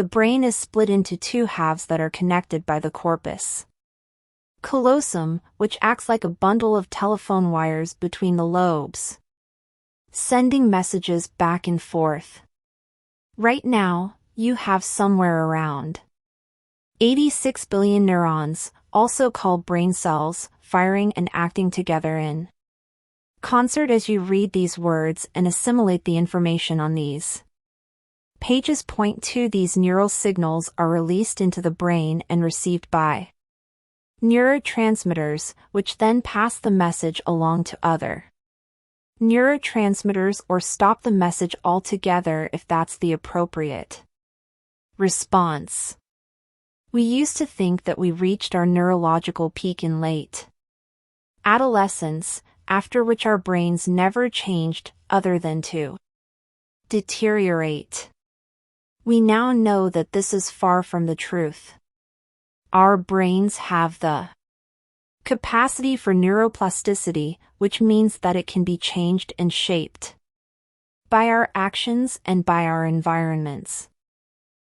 The brain is split into two halves that are connected by the corpus callosum, which acts like a bundle of telephone wires between the lobes, sending messages back and forth. Right now, you have somewhere around 86 billion neurons, also called brain cells, firing and acting together in concert as you read these words and assimilate the information on these pages. Point 2. These neural signals are released into the brain and received by neurotransmitters, which then pass the message along to other neurotransmitters or stop the message altogether if that's the appropriate response. We used to think that we reached our neurological peak in late adolescence, after which our brains never changed other than to deteriorate. We now know that this is far from the truth. Our brains have the capacity for neuroplasticity, which means that it can be changed and shaped by our actions and by our environments.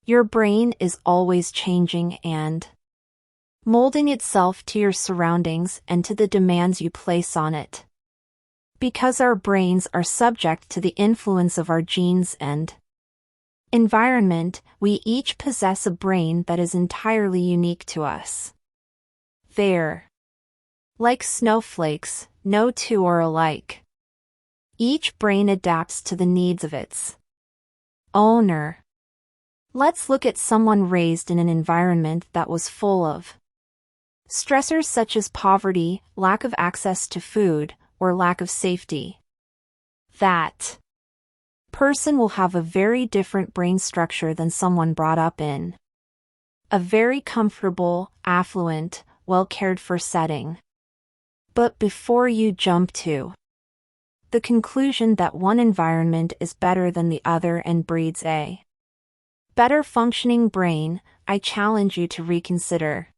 Your brain is always changing and molding itself to your surroundings and to the demands you place on it. Because our brains are subject to the influence of our genes and environment, we each possess a brain that is entirely unique to us. They're like snowflakes, no two are alike. Each brain adapts to the needs of its owner. Let's look at someone raised in an environment that was full of stressors such as poverty, lack of access to food, or lack of safety. That person will have a very different brain structure than someone brought up in a very comfortable, affluent, well-cared-for setting. But before you jump to the conclusion that one environment is better than the other and breeds a better functioning brain, I challenge you to reconsider.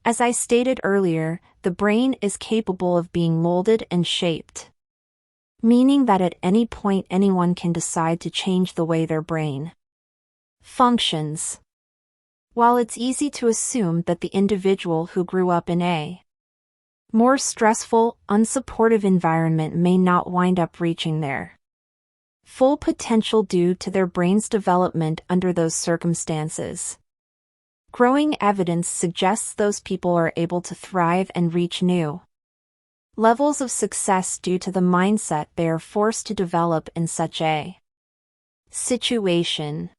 As I stated earlier, the brain is capable of being molded and shaped, meaning that at any point anyone can decide to change the way their brain functions. While it's easy to assume that the individual who grew up in a more stressful, unsupportive environment may not wind up reaching their full potential due to their brain's development under those circumstances, growing evidence suggests those people are able to thrive and reach new levels of success due to the mindset they are forced to develop in such a situation.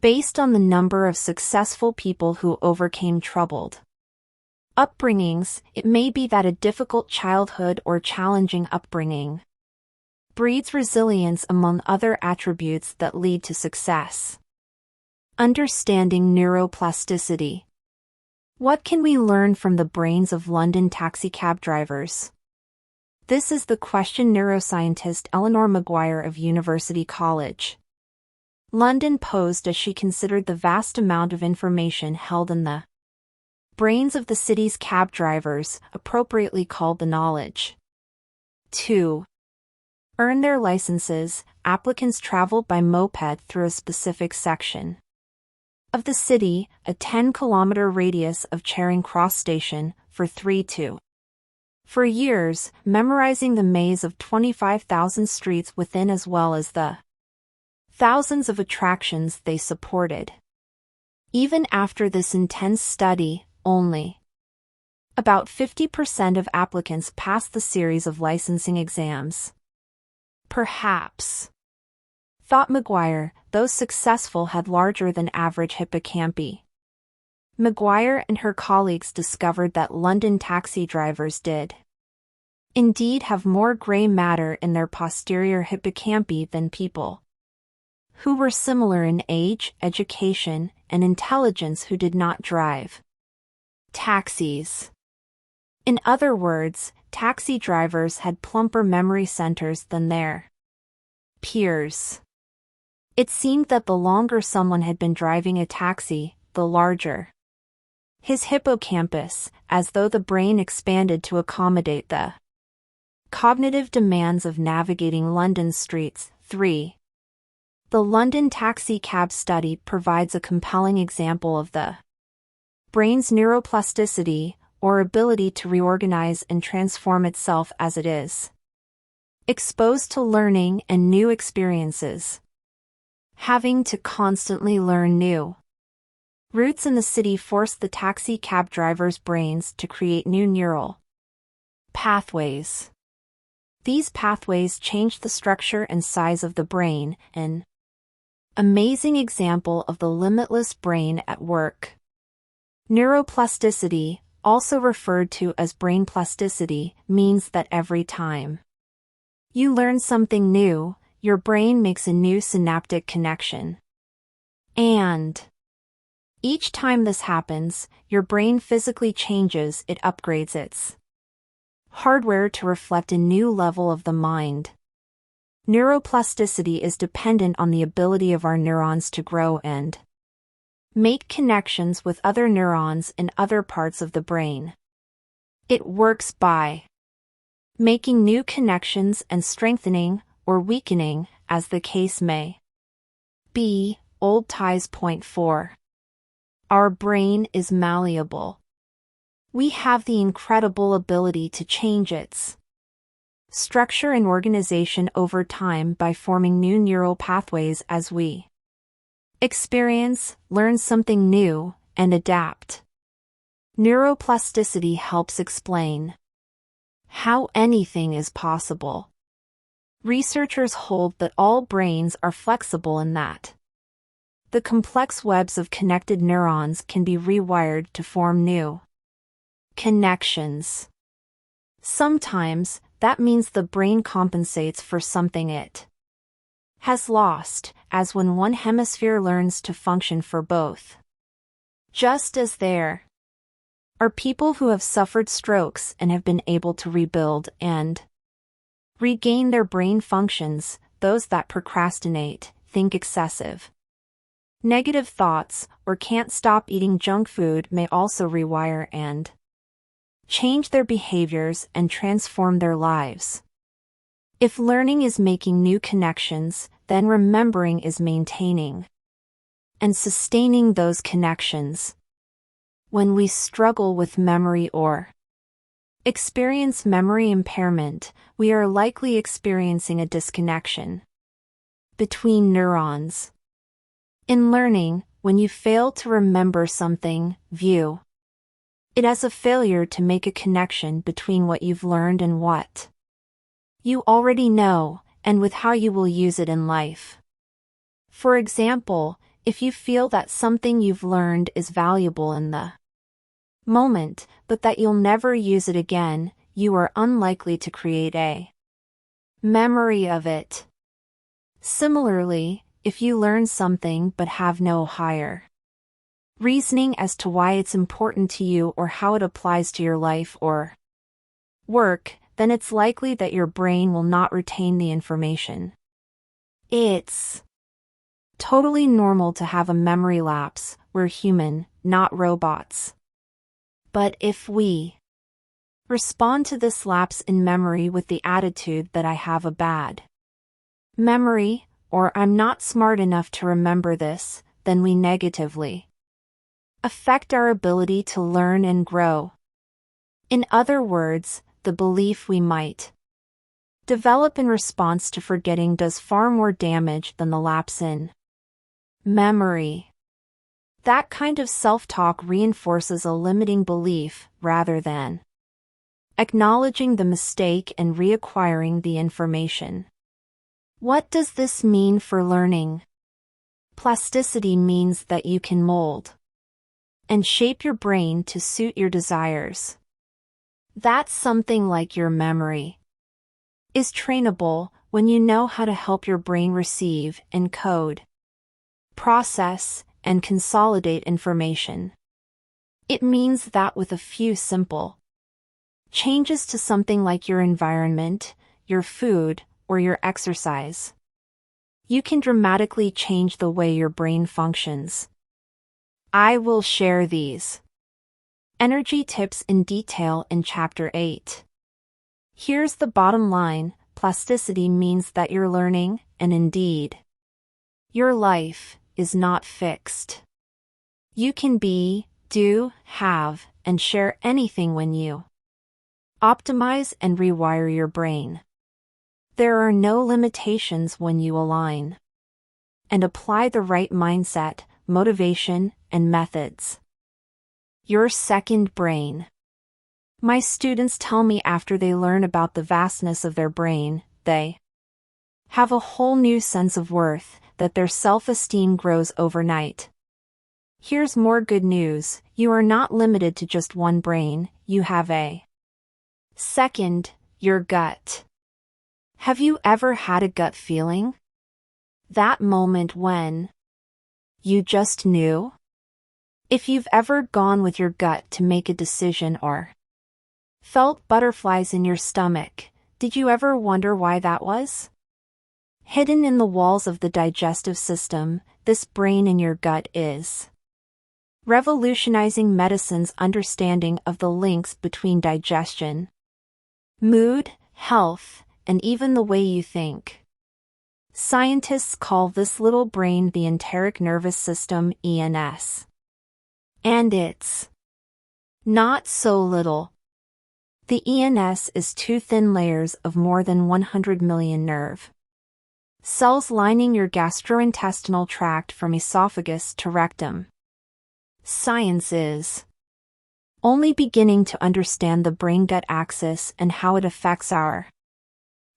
Based on the number of successful people who overcame troubled upbringings, it may be that a difficult childhood or challenging upbringing breeds resilience among other attributes that lead to success. Understanding neuroplasticity. What can we learn from the brains of London taxicab drivers? This is the question neuroscientist Eleanor Maguire of University College London posed as she considered the vast amount of information held in the brains of the city's cab drivers, appropriately called the knowledge. 2. Earn their licenses, applicants traveled by moped through a specific section of the city, a 10-kilometer radius of Charing Cross Station, for 3-2. For years, memorizing the maze of 25,000 streets within as well as the thousands of attractions they supported. Even after this intense study, only about 50% of applicants passed the series of licensing exams. Perhaps, thought Maguire, those successful had larger than average hippocampi. Maguire and her colleagues discovered that London taxi drivers did indeed have more gray matter in their posterior hippocampi than people who were similar in age, education, and intelligence who did not drive taxis. In other words, taxi drivers had plumper memory centers than their peers. It seemed that the longer someone had been driving a taxi, the larger his hippocampus, as though the brain expanded to accommodate the cognitive demands of navigating London streets. 3. The London taxi cab study provides a compelling example of the brain's neuroplasticity, or ability to reorganize and transform itself as it is exposed to learning and new experiences. Having to constantly learn new routes in the city forced the taxi cab driver's brains to create new neural pathways. These pathways changed the structure and size of the brain, an amazing example of the limitless brain at work. Neuroplasticity, also referred to as brain plasticity, means that every time you learn something new, your brain makes a new synaptic connection. And each time this happens, your brain physically changes, it upgrades its hardware to reflect a new level of the mind. Neuroplasticity is dependent on the ability of our neurons to grow and make connections with other neurons in other parts of the brain. It works by making new connections and strengthening, or weakening, as the case may be. Old ties. Point 4. Our brain is malleable. We have the incredible ability to change its structure and organization over time by forming new neural pathways as we experience, learn something new, and adapt. Neuroplasticity helps explain how anything is possible. Researchers hold that all brains are flexible in that the complex webs of connected neurons can be rewired to form new connections. Sometimes, that means the brain compensates for something it has lost, as when one hemisphere learns to function for both. Just as there are people who have suffered strokes and have been able to rebuild and regain their brain functions, those that procrastinate, think excessive negative thoughts, or can't stop eating junk food may also rewire and change their behaviors and transform their lives. If learning is making new connections, then remembering is maintaining and sustaining those connections. When we struggle with memory or experience memory impairment, we are likely experiencing a disconnection between neurons. In learning, when you fail to remember something, view it as a failure to make a connection between what you've learned and what you already know, and with how you will use it in life. For example, if you feel that something you've learned is valuable in the moment, but that you'll never use it again, you are unlikely to create a memory of it. Similarly, if you learn something but have no higher reasoning as to why it's important to you or how it applies to your life or work, then it's likely that your brain will not retain the information. It's totally normal to have a memory lapse. We're human, not robots. But if we respond to this lapse in memory with the attitude that I have a bad memory, or I'm not smart enough to remember this, then we negatively affect our ability to learn and grow. In other words, the belief we might develop in response to forgetting does far more damage than the lapse in memory. That kind of self-talk reinforces a limiting belief rather than acknowledging the mistake and reacquiring the information. What does this mean for learning? Plasticity means that you can mold and shape your brain to suit your desires. That's something like your memory is trainable when you know how to help your brain receive, encode, process, and consolidate information. It means that with a few simple changes to something like your environment, your food, or your exercise, you can dramatically change the way your brain functions. I will share these energy tips in detail in Chapter 8. Here's the bottom line: plasticity means that you're learning, and indeed Your life is not fixed. You can be, do, have, and share anything when you optimize and rewire your brain. There are no limitations when you align and apply the right mindset, motivation, and methods. Your second brain. My students tell me after they learn about the vastness of their brain, they have a whole new sense of worth, that their self-esteem grows overnight. Here's more good news: you are not limited to just one brain, you have a second, your gut. Have you ever had a gut feeling? That moment when you just knew? If you've ever gone with your gut to make a decision or felt butterflies in your stomach, did you ever wonder why that was? Hidden in the walls of the digestive system, this brain in your gut is revolutionizing medicine's understanding of the links between digestion, mood, health, and even the way you think. Scientists call this little brain the enteric nervous system, ENS. And it's not so little. The ENS is two thin layers of more than 100 million nerve cells lining your gastrointestinal tract from esophagus to rectum. Science is only beginning to understand the brain-gut axis and how it affects our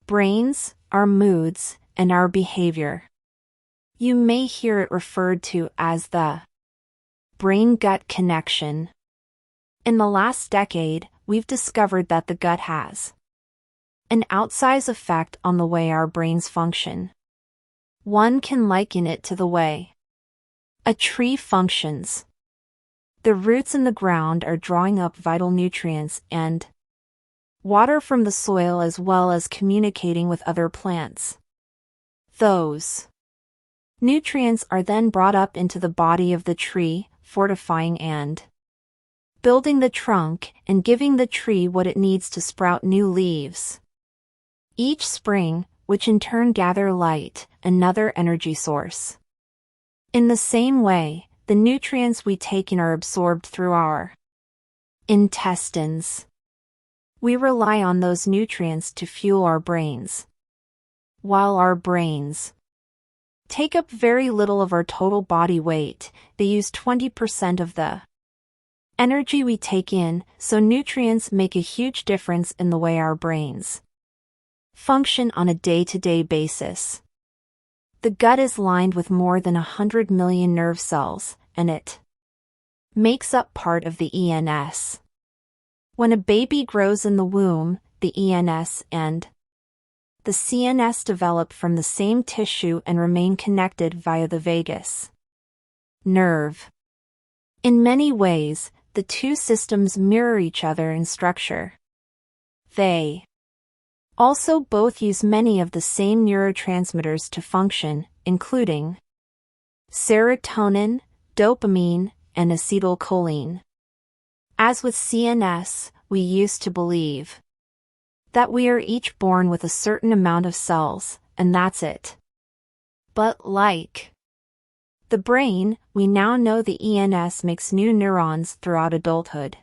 brains, our moods, and our behavior. You may hear it referred to as the brain-gut connection. In the last decade, we've discovered that the gut has an outsized effect on the way our brains function. One can liken it to the way a tree functions. The roots in the ground are drawing up vital nutrients and water from the soil, as well as communicating with other plants. Those nutrients are then brought up into the body of the tree, fortifying and building the trunk and giving the tree what it needs to sprout new leaves each spring, which in turn gather light, another energy source. In the same way, the nutrients we take in are absorbed through our intestines. We rely on those nutrients to fuel our brains. While our brains take up very little of our total body weight, they use 20% of the energy we take in, so nutrients make a huge difference in the way our brains function on a day-to-day basis. The gut is lined with more than 100 million nerve cells, and it makes up part of the ENS. When a baby grows in the womb, the ENS and the CNS develop from the same tissue and remain connected via the vagus nerve. In many ways, the two systems mirror each other in structure. They also both use many of the same neurotransmitters to function, including serotonin, dopamine, and acetylcholine. As with CNS, we used to believe that we are each born with a certain amount of cells, and that's it. But like the brain, we now know the ENS makes new neurons throughout adulthood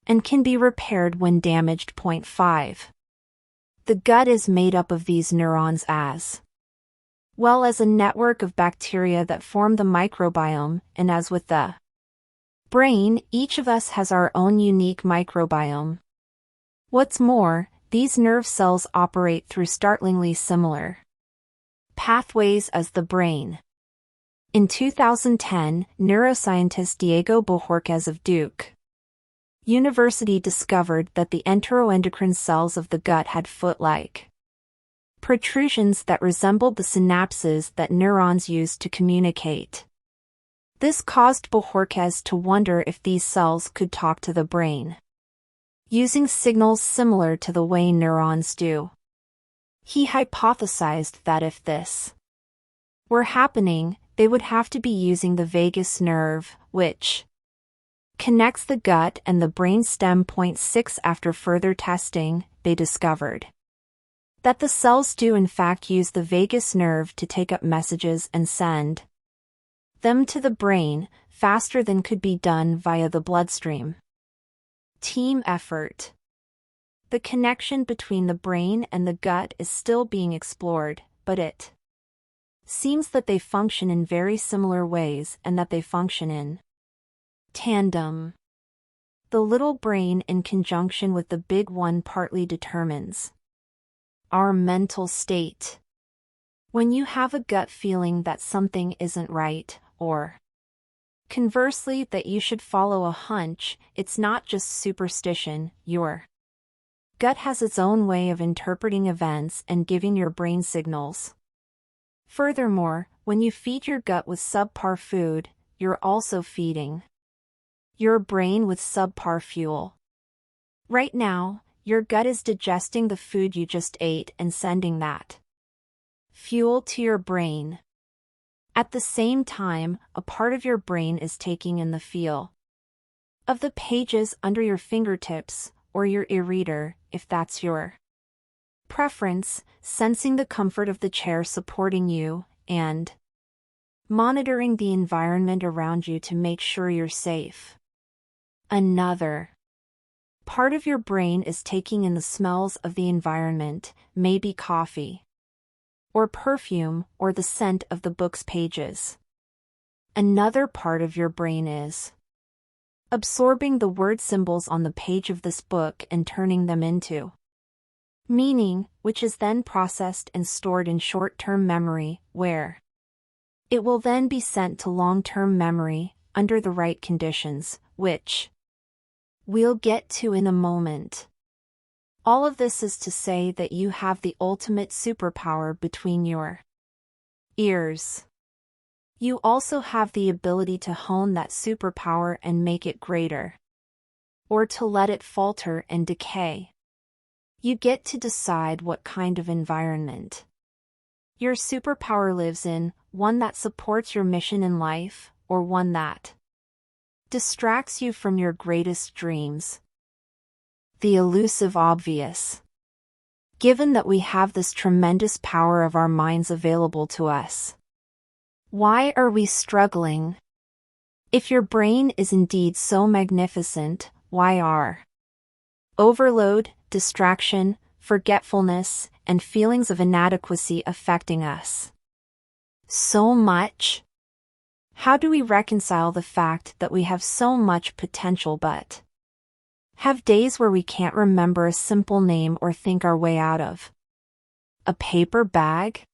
and can be repaired when damaged. 5. The gut is made up of these neurons as well as a network of bacteria that form the microbiome, and as with the brain, each of us has our own unique microbiome. What's more, these nerve cells operate through startlingly similar pathways as the brain. In 2010, neuroscientist Diego Bojorquez of Duke University discovered that the enteroendocrine cells of the gut had foot-like protrusions that resembled the synapses that neurons use to communicate. This caused Bojorquez to wonder if these cells could talk to the brain, using signals similar to the way neurons do. He hypothesized that if this were happening, they would have to be using the vagus nerve, which connects the gut and the brain stem. 6. After further testing, they discovered That the cells do in fact use the vagus nerve to take up messages and send them to the brain faster than could be done via the bloodstream. Team effort. The connection between the brain and the gut is still being explored, but it seems that they function in very similar ways and that they function in tandem. The little brain in conjunction with the big one partly determines our mental state. When you have a gut feeling that something isn't right, or conversely that you should follow a hunch, it's not just superstition. Your gut has its own way of interpreting events and giving your brain signals. Furthermore, when you feed your gut with subpar food, you're also feeding your brain with subpar fuel. Right now, your gut is digesting the food you just ate and sending that fuel to your brain. At the same time, a part of your brain is taking in the feel of the pages under your fingertips, or your e-reader, if that's your preference, sensing the comfort of the chair supporting you, and monitoring the environment around you to make sure you're safe. Another part of your brain is taking in the smells of the environment, maybe coffee, or perfume, or the scent of the book's pages. Another part of your brain is absorbing the word symbols on the page of this book and turning them into meaning, which is then processed and stored in short-term memory, where it will then be sent to long-term memory, under the right conditions, which we'll get to in a moment. All of this is to say that you have the ultimate superpower between your ears. You also have the ability to hone that superpower and make it greater, or to let it falter and decay. You get to decide what kind of environment your superpower lives in, one that supports your mission in life, or one that distracts you from your greatest dreams. The elusive obvious. Given that we have this tremendous power of our minds available to us, why are we struggling? If your brain is indeed so magnificent, why are overload, distraction, forgetfulness, and feelings of inadequacy affecting us so much? How do we reconcile the fact that we have so much potential but have days where we can't remember a simple name or think our way out of a paper bag?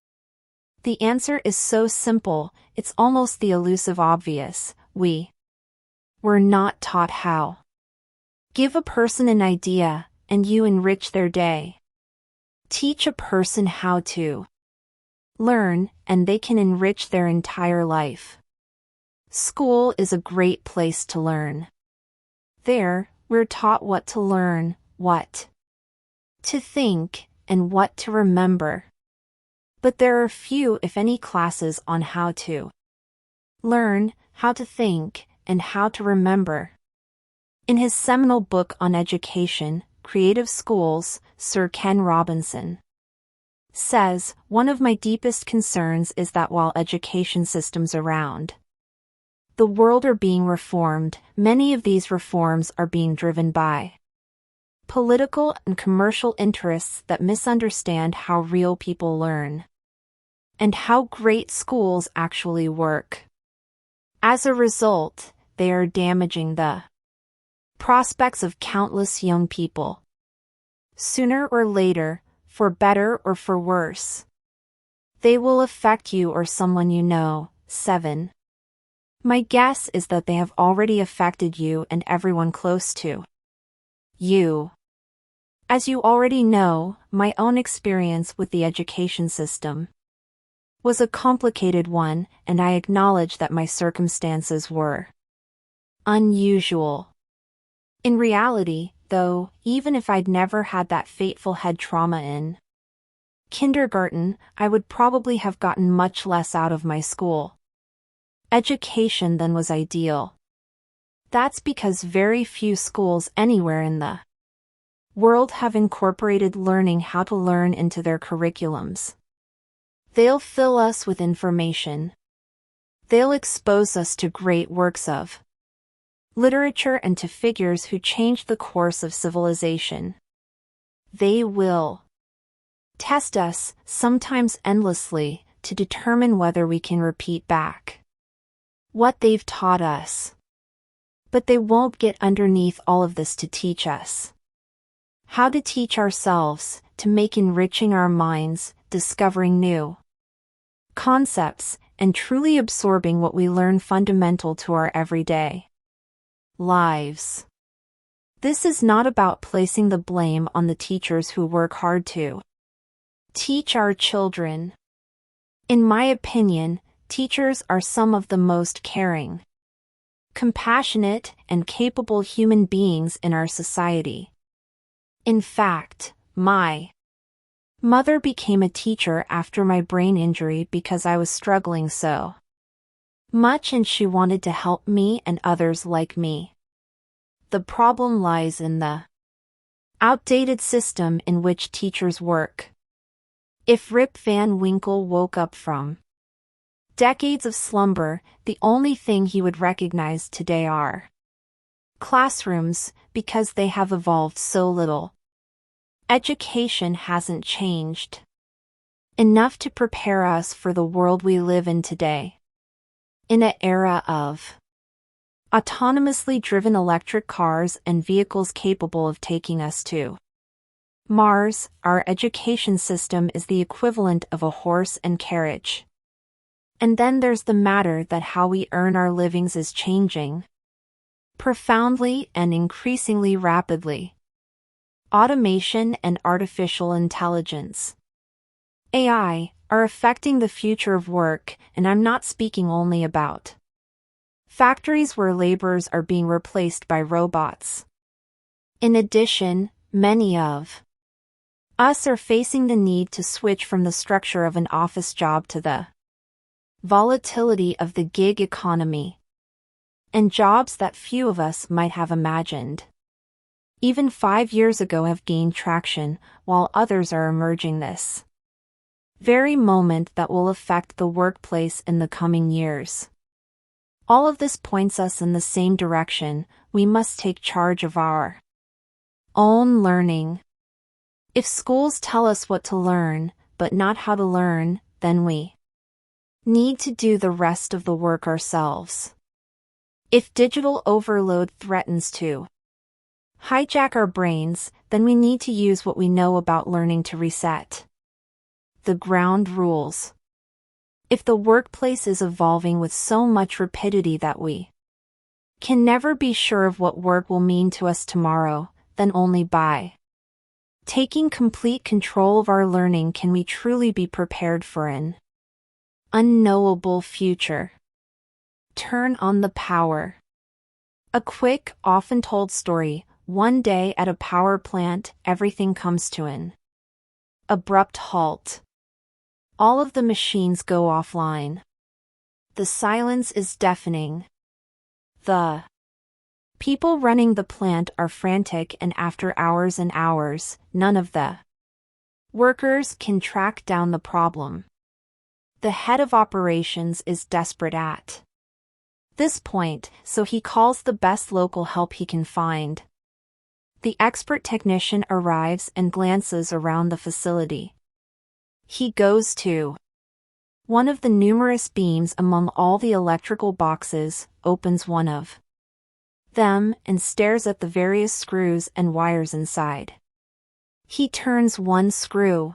The answer is so simple, it's almost the elusive obvious. We were not taught how. Give a person an idea, and you enrich their day. Teach a person how to learn, and they can enrich their entire life. School is a great place to learn. There, we're taught what to learn, what to think, and what to remember. But there are few, if any, classes on how to learn, how to think, and how to remember. In his seminal book on education, Creative Schools, Sir Ken Robinson says, "One of my deepest concerns is that while education systems around the world are being reformed, many of these reforms are being driven by political and commercial interests that misunderstand how real people learn and how great schools actually work. As a result, they are damaging the prospects of countless young people. Sooner or later, for better or for worse, they will affect you or someone you know." 7. My guess is that they have already affected you and everyone close to you. As you already know, my own experience with the education system was a complicated one, and I acknowledge that my circumstances were unusual. In reality, though, even if I'd never had that fateful head trauma in kindergarten, I would probably have gotten much less out of my school education than was ideal. That's because very few schools anywhere in the world have incorporated learning how to learn into their curriculums. They'll fill us with information. They'll expose us to great works of literature and to figures who changed the course of civilization. They will test us, sometimes endlessly, to determine whether we can repeat back what they've taught us. But they won't get underneath all of this to teach us how to teach ourselves, to make enriching our minds, discovering new concepts, and truly absorbing what we learn fundamental to our everyday lives. This is not about placing the blame on the teachers who work hard to teach our children. In my opinion, teachers are some of the most caring, compassionate, and capable human beings in our society. In fact, my mother became a teacher after my brain injury because I was struggling so much and she wanted to help me and others like me. The problem lies in the outdated system in which teachers work. If Rip Van Winkle woke up from decades of slumber, the only thing he would recognize today are classrooms, because they have evolved so little. Education hasn't changed enough to prepare us for the world we live in today. In an era of autonomously driven electric cars and vehicles capable of taking us to Mars, our education system is the equivalent of a horse and carriage. And then there's the matter that how we earn our livings is changing profoundly and increasingly rapidly. Automation and artificial intelligence, AI, are affecting the future of work, and I'm not speaking only about factories where laborers are being replaced by robots. In addition, many of us are facing the need to switch from the structure of an office job to the volatility of the gig economy and jobs that few of us might have imagined even 5 years ago have gained traction, while others are emerging this very moment that will affect the workplace in the coming years. All of this points us in the same direction. We must take charge of our own learning. If schools tell us what to learn, but not how to learn, then we need to do the rest of the work ourselves. If digital overload threatens to hijack our brains, then we need to use what we know about learning to reset the ground rules. If the workplace is evolving with so much rapidity that we can never be sure of what work will mean to us tomorrow, then only by taking complete control of our learning can we truly be prepared for an unknowable future. Turn on the power. A quick, often told story. One day at a power plant, everything comes to an abrupt halt. All of the machines go offline. The silence is deafening. The people running the plant are frantic, and after hours and hours, none of the workers can track down the problem. The head of operations is desperate at this point, so he calls the best local help he can find. The expert technician arrives and glances around the facility. He goes to one of the numerous beams among all the electrical boxes, opens one of them, and stares at the various screws and wires inside. He turns one screw,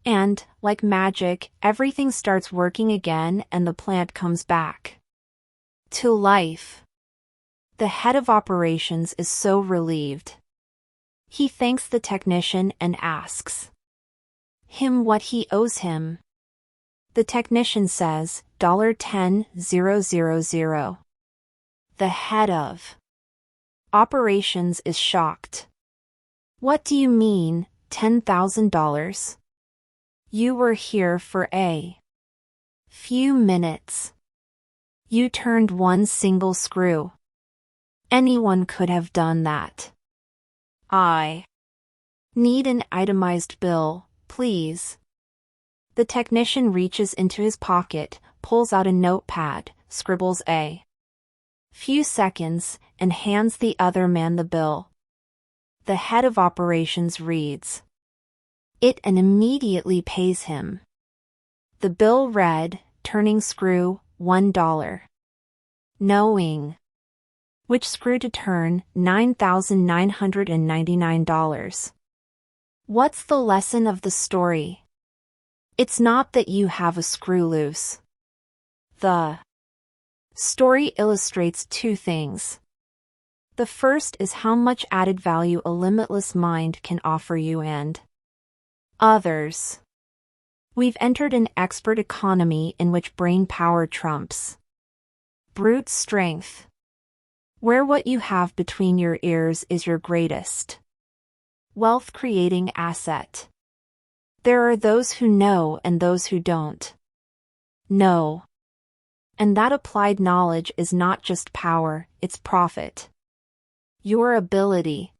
and, like magic, everything starts working again and the plant comes back to life. The head of operations is so relieved. He thanks the technician and asks him what he owes him. The technician says, $10,000. The head of operations is shocked. What do you mean, $10,000? You were here for a few minutes. You turned one single screw. Anyone could have done that. I Need an itemized bill, please? The technician reaches into his pocket, pulls out a notepad, scribbles a few seconds, and hands the other man the bill. The head of operations reads it and immediately pays him. The bill read, turning screw, $1. Knowing which screw to turn, $9,999. What's the lesson of the story? It's not that you have a screw loose. The story illustrates two things. The first is how much added value a limitless mind can offer you and others. We've entered an expert economy in which brain power trumps brute strength, where what you have between your ears is your greatest wealth-creating asset. There are those who know and those who don't know. And that applied knowledge is not just power, it's profit. Your ability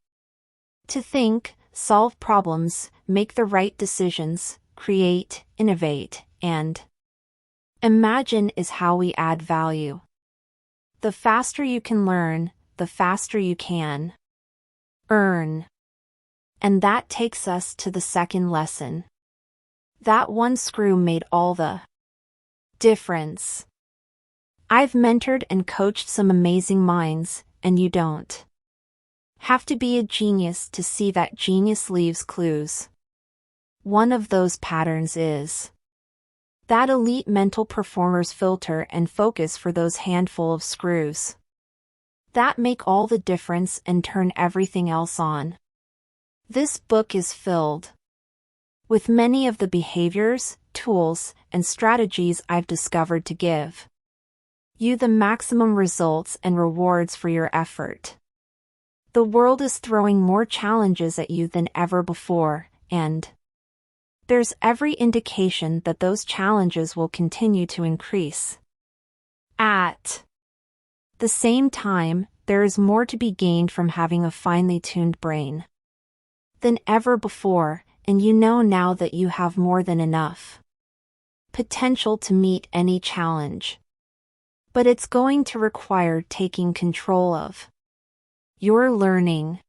to think, solve problems, make the right decisions, create, innovate, and imagine is how we add value. The faster you can learn, the faster you can earn. And that takes us to the second lesson. That one screw made all the difference. I've mentored and coached some amazing minds, and you don't have to be a genius to see that genius leaves clues. One of those patterns is that elite mental performers filter and focus for those handful of screws that make all the difference and turn everything else on. This book is filled with many of the behaviors, tools, and strategies I've discovered to give you the maximum results and rewards for your effort. The world is throwing more challenges at you than ever before, and there's every indication that those challenges will continue to increase. At the same time, there is more to be gained from having a finely tuned brain than ever before, and you know now that you have more than enough potential to meet any challenge. But it's going to require taking control of your learning.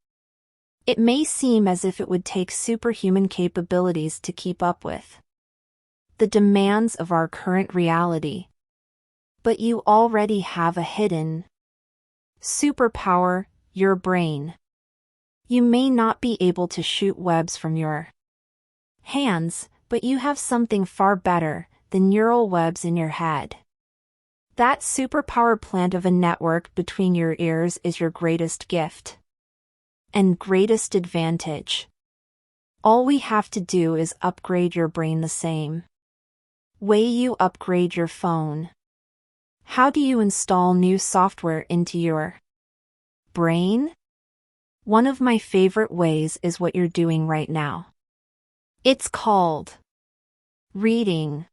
It may seem as if it would take superhuman capabilities to keep up with the demands of our current reality. But you already have a hidden superpower, your brain. You may not be able to shoot webs from your hands, but you have something far better than neural webs in your head. That superpower plant of a network between your ears is your greatest gift and greatest advantage. All we have to do is upgrade your brain the same way you upgrade your phone. How do you install new software into your brain? One of my favorite ways is what you're doing right now. It's called reading.